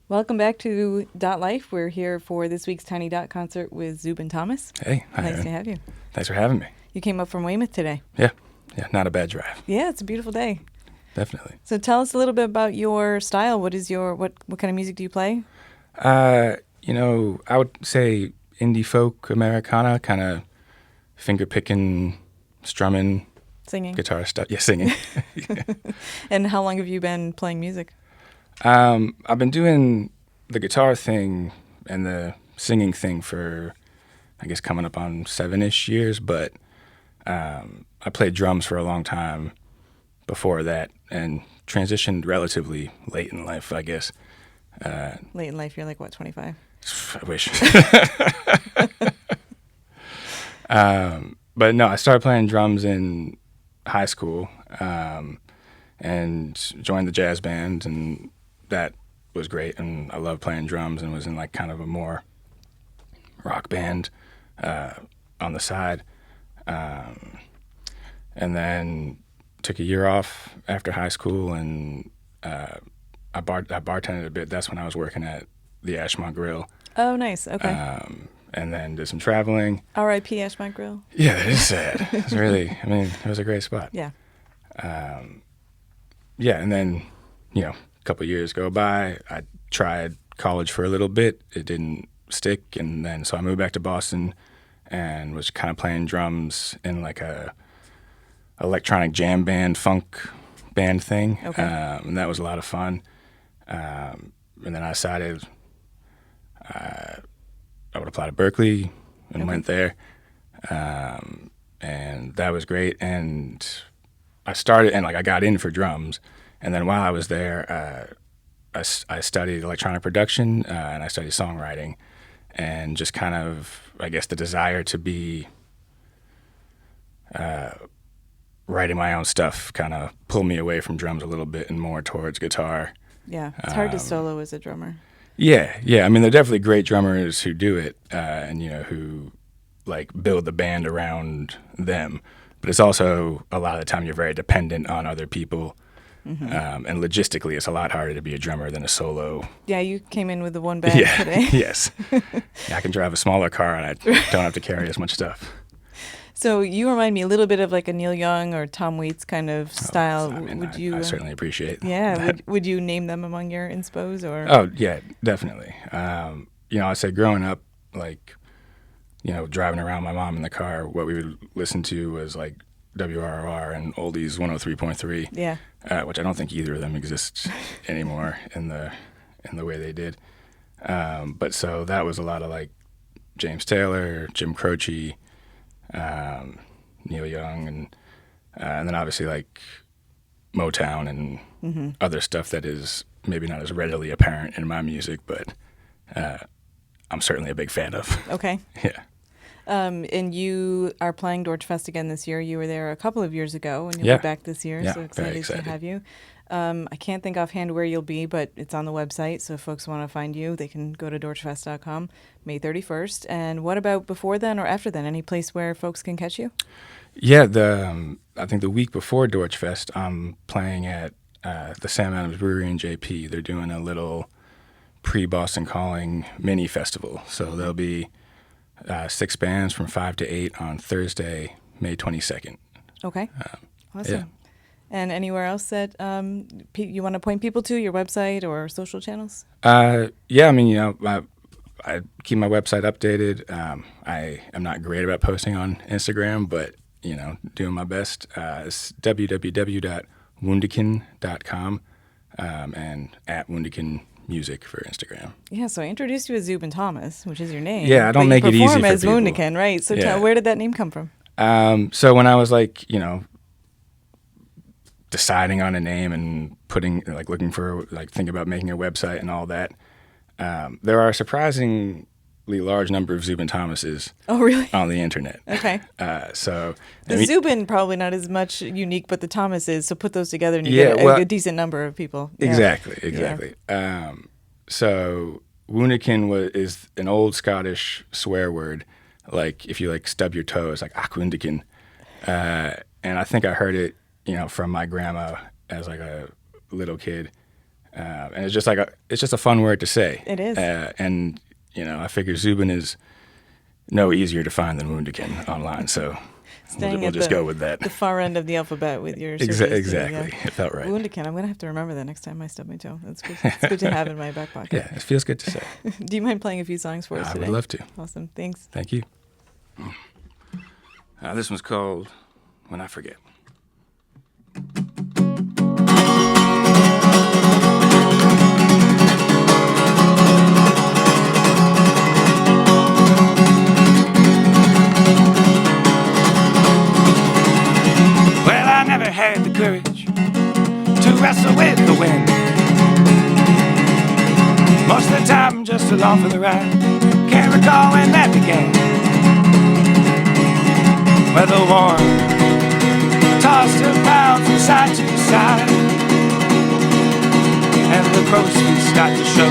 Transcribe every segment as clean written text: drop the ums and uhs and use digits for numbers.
Welcome back to DotLife. We're here for this week's Tiny Dot concert with Zuban Thomas. Hey, hi, Nice Aaron. to have you. Thanks for having me. You came up from Weymouth today. Yeah, not a bad drive. Yeah, it's a beautiful day. Definitely. So tell us a little bit about your style. What kind of music do you play? I would say indie folk, Americana, kind of finger picking, strumming, Singing. guitar stuff. Yeah, singing. And how long have you been playing music? I've been doing the guitar thing and the singing thing for, I guess, coming up on 7-ish years, but I played drums for a long time before that and transitioned relatively late in life, I guess. Late in life, you're like, what, 25? I wish. But no, I started playing drums in high school and joined the jazz band, and that was great. And I loved playing drums and was in like kind of a more rock band on the side. And then took a year off after high school, and I bartended a bit. That's when I was working at the Ashmont Grill. Oh, nice. Okay. And then did some traveling. R.I.P. Ashmont Grill. Yeah, that is sad. It's really, it was a great spot. Yeah. Yeah, and then, a couple of years go by. I tried college for a little bit. It didn't stick, and then so I moved back to Boston and was kind of playing drums in like a electronic jam band, funk band thing. Okay. And that was a lot of fun. And then I decided I would apply to Berkeley and Okay. went there. And that was great. And I started, and like I got in for drums. And then while I was there, I studied electronic production and I studied songwriting. And just kind of, I guess, the desire to be writing my own stuff kind of pulled me away from drums a little bit and more towards guitar. Yeah. It's hard to solo as a drummer. Yeah. There are definitely great drummers who do it, and who like build the band around them. But it's also a lot of the time you're very dependent on other people, and logistically, it's a lot harder to be a drummer than a solo. Yeah, you came in with the one bag today. Yes. I can drive a smaller car, and I don't have to carry as much stuff. So you remind me a little bit of like a Neil Young or Tom Waits kind of style. I certainly appreciate Yeah. that. Would you name them among your inspos or? Oh, yeah, definitely. I say growing up, like, driving around my mom in the car, what we would listen to was like WRR and Oldies 103.3. Yeah. Which I don't think either of them exists anymore in the way they did. But so that was a lot of like James Taylor, Jim Croce, Neil Young, and then obviously like Motown and other stuff that is maybe not as readily apparent in my music, but I'm certainly a big fan of. Okay. Yeah. And you are playing Dorchfest again this year. You were there a couple of years ago, and you'll Yeah. be back this year. Yeah, So very excited to excited. have you. I can't think offhand where you'll be, but it's on the website. So if folks want to find you, they can go to dorchfest.com, May 31st. And what about before then or after then? Any place where folks can catch you? Yeah, I think the week before Dorchfest, I'm playing at the Sam Adams Brewery in JP. They're doing a little pre-Boston Calling mini festival. So there'll be 6 bands from 5 to 8 on Thursday, May 22nd. Okay. Awesome. Yeah. And anywhere else that you want to point people to, your website or social channels? I keep my website updated. I am not great about posting on Instagram, but, doing my best. It's www.woundikin.com and at Woundikin Music for Instagram. Yeah, so I introduced you as Zuban Thomas, which is your name. Yeah, I don't make it easy perform for as people. Woundikin, right? So Yeah. where did that name come from? So when I was like, deciding on a name and looking for, thinking about making a website and all that, there are a surprisingly large number of Zuban Thomases Oh, really? on the internet. Okay. So The Zuban probably not as much unique, but the Thomas is. So put those together and you Yeah, get well, a decent number of people. Yeah. Exactly. So Woundikin is an old Scottish swear word. Like if you stub your toe, it's like Woundikin. And I think I heard it, from my grandma as like a little kid. And it's just like it's just a fun word to say. It is. And I figure Zuban is no easier to find than Woundikin online, so we'll just go with that. The far end of the alphabet with your searches. Exactly. It felt right. Woundikin. I'm going to have to remember that next time I stub my toe. That's good. It's good to have in my back pocket. Yeah, it feels good to say. Do you mind playing a few songs for us today? I would love to. Awesome. Thanks. Thank you. This one's called When I Forget. Had the courage to wrestle with the wind. Most of the time I'm just along for the ride. Can't recall when that began. Where the warm tossed about from side to side, and the crow's feet start to show,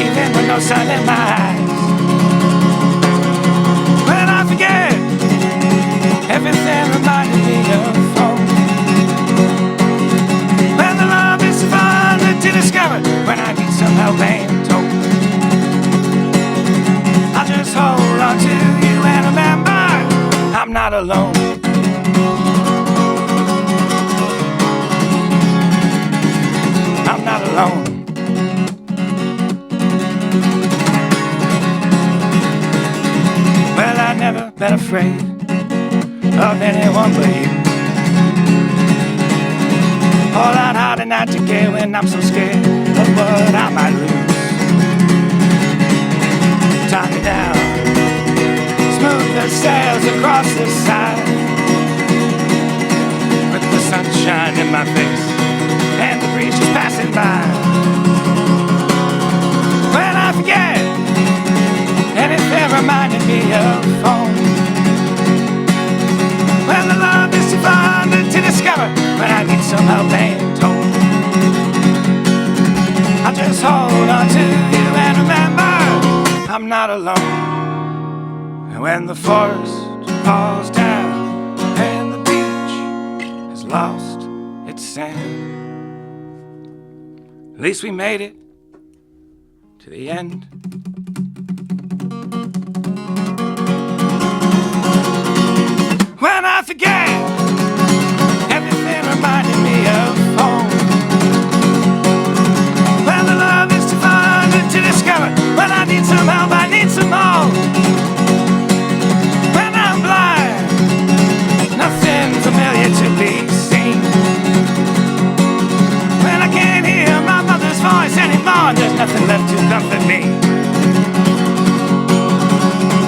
even with no sun in my eyes. When I forget, everything reminded me of home. To discover when I need some help and hope, I'll just hold on to you and remember I'm not alone. I'm not alone. Well, I've never been afraid of anyone but you. Hold out hard and not to care when I'm so scared of what I might lose. Tie me down, smooth the sails across the side, with the sunshine in my face and the breeze just passing by. When I forget anything reminding me of home, when the love is too fun to discover, when I need some help and hope, I'll just hold on to you and remember I'm not alone. And when the forest falls down and the beach has lost its sand, at least we made it to the end. When I forget, everything reminded me of home. When the love is too fun to discover, when I need some help, I need some more. When I'm blind, nothing familiar to be seen. When I can't hear my mother's voice anymore, there's nothing left to comfort me.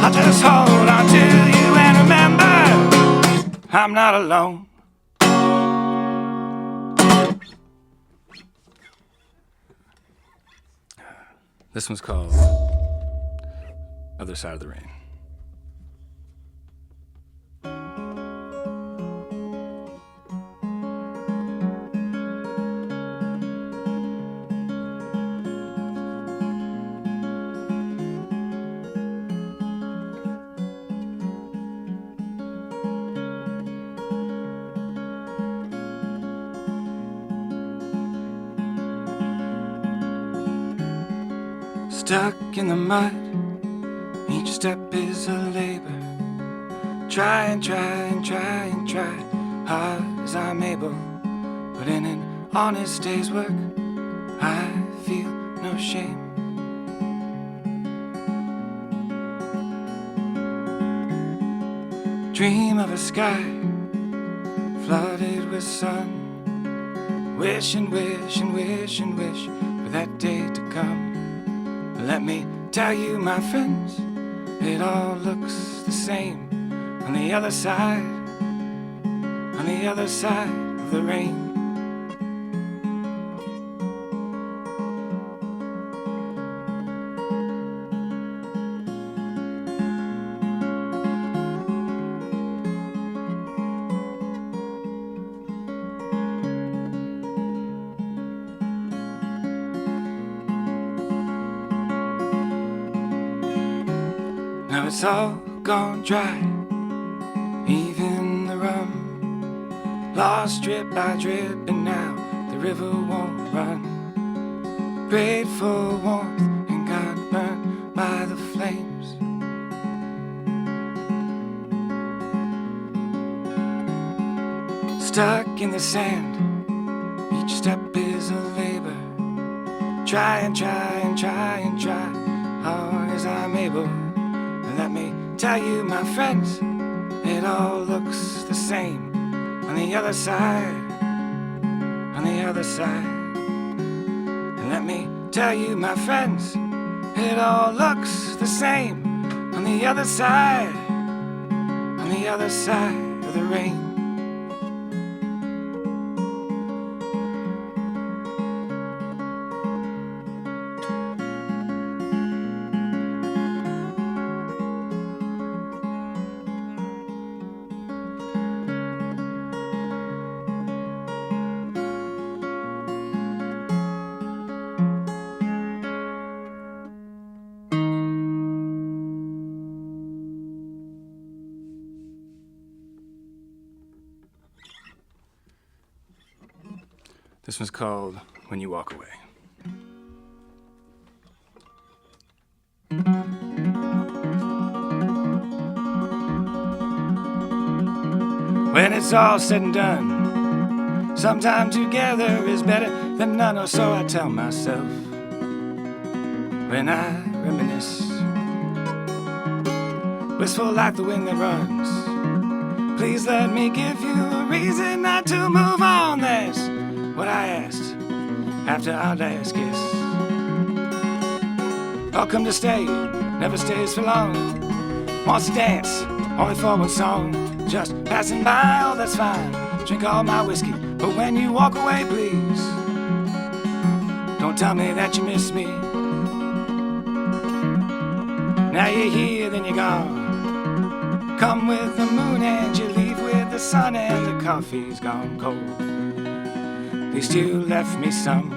I'll just hold on to you and remember I'm not alone. This one's called Other Side of the Rain. Stuck in the mud, each step is a labor. Try and try and try and try, hard as I'm able. But in an honest day's work, I feel no shame. Dream of a sky flooded with sun. Wish and wish and wish and wish for that day to come. Let me tell you, my friends, it all looks the same on the other side of the rain. Now it's all gone dry, even the rum, lost drip by drip, and now the river won't run. prayed for warmth and got burnt by the flames. Stuck in the sand, each step is a labor. Try and try and try and try, hard as I'm able. And let me tell you, my friends, it all looks the same on the other side, on the other side. And let me tell you, my friends, it all looks the same on the other side, on the other side of the rain. This one's called When You Walk Away. When it's all said and done, sometime together is better than none, or so I tell myself when I reminisce. Wistful like the wind that runs, please let me give you a reason not to move on. That's what I asked after our last kiss. Welcome to stay, never stays for long. Wants to dance, only for one song. Just passing by, oh that's fine. Drink all my whiskey, but when you walk away, please don't tell me that you miss me. Now you're here, then you're gone. Come with the moon and you leave with the sun, and the coffee's gone cold. At least you left me some.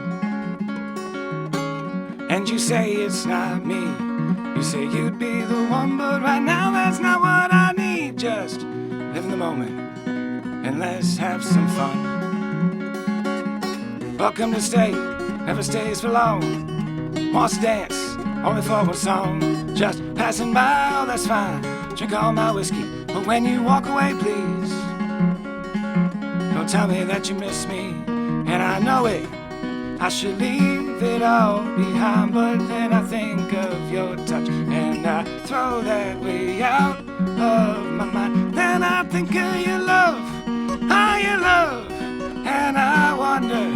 And you say it's not me. You say you'd be the one, but right now that's not what I need. Just live in the moment and let's have some fun. Welcome to stay, never stays for long. Wants to dance, only for one song. Just passing by, oh that's fine. Drink all my whiskey, but when you walk away, please don't tell me that you miss me. And I know it, I should leave it all behind, but then I think of your touch and I throw that way out of my mind. Then I think of your love, how you love, and I wonder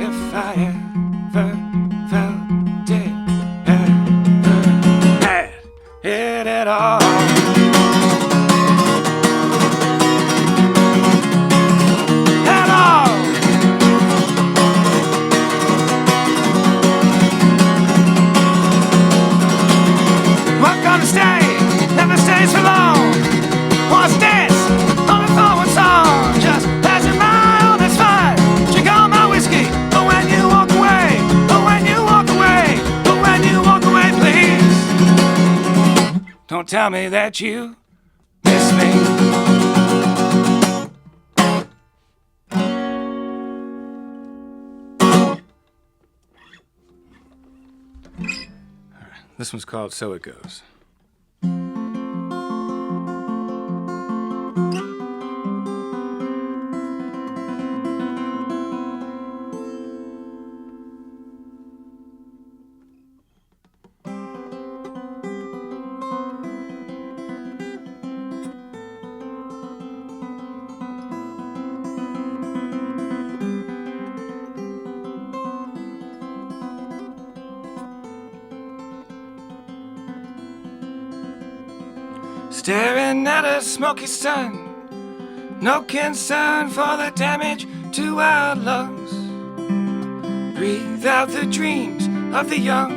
if I ever felt it, ever had it at all. For long, wants to dance, only for one song. Just passing by, oh that's fine. Drink all my whiskey, but when you walk away, but when you walk away, but when you walk away, please don't tell me that you miss me. This one's called So It Goes. Staring at a smoky sun, no concern for the damage to our lungs. Breathe out the dreams of the young.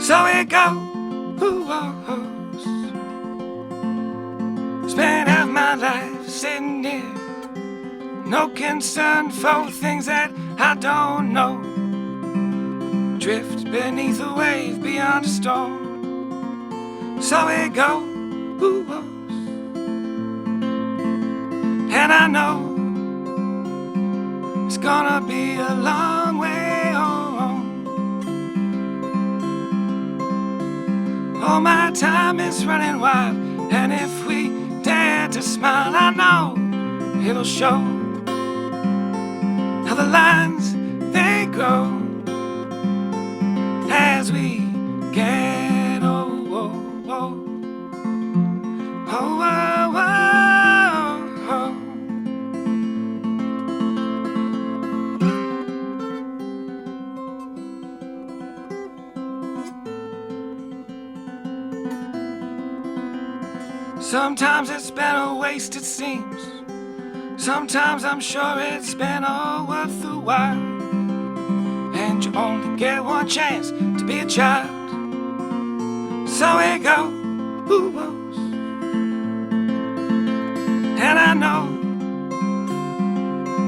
So it goes. Spend half my life sitting here, no concern for things that I don't know. Drift beneath a wave beyond a storm. So it goes, and I know it's gonna be a long way All my time is running wild, and if we dare to smile, I know it'll show how the lines they grow as we get old. Oh, oh, oh, oh, oh. Sometimes it's been a waste, it seems. Sometimes I'm sure it's been all worth the while. And you only get one chance to be a child. So here go, who-woes. And I know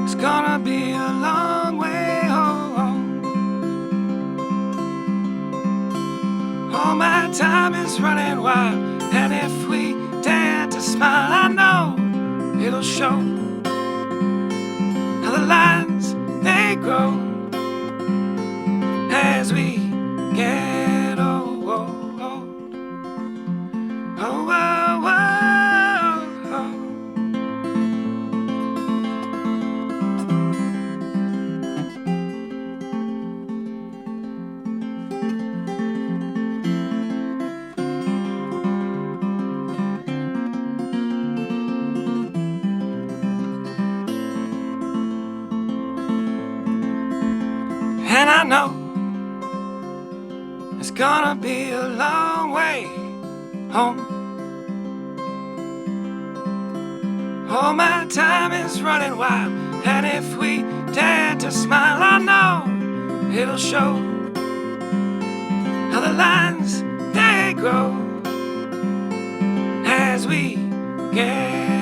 it's gonna be a long way home. All my time is running wild, and if we dare to smile, I know it'll show how the lines they grow as we get old. Oh, oh, oh, oh. And I know it's gonna be a long way home. All my time is running wild, and if we dare to smile, I know it'll show how the lines they grow as we get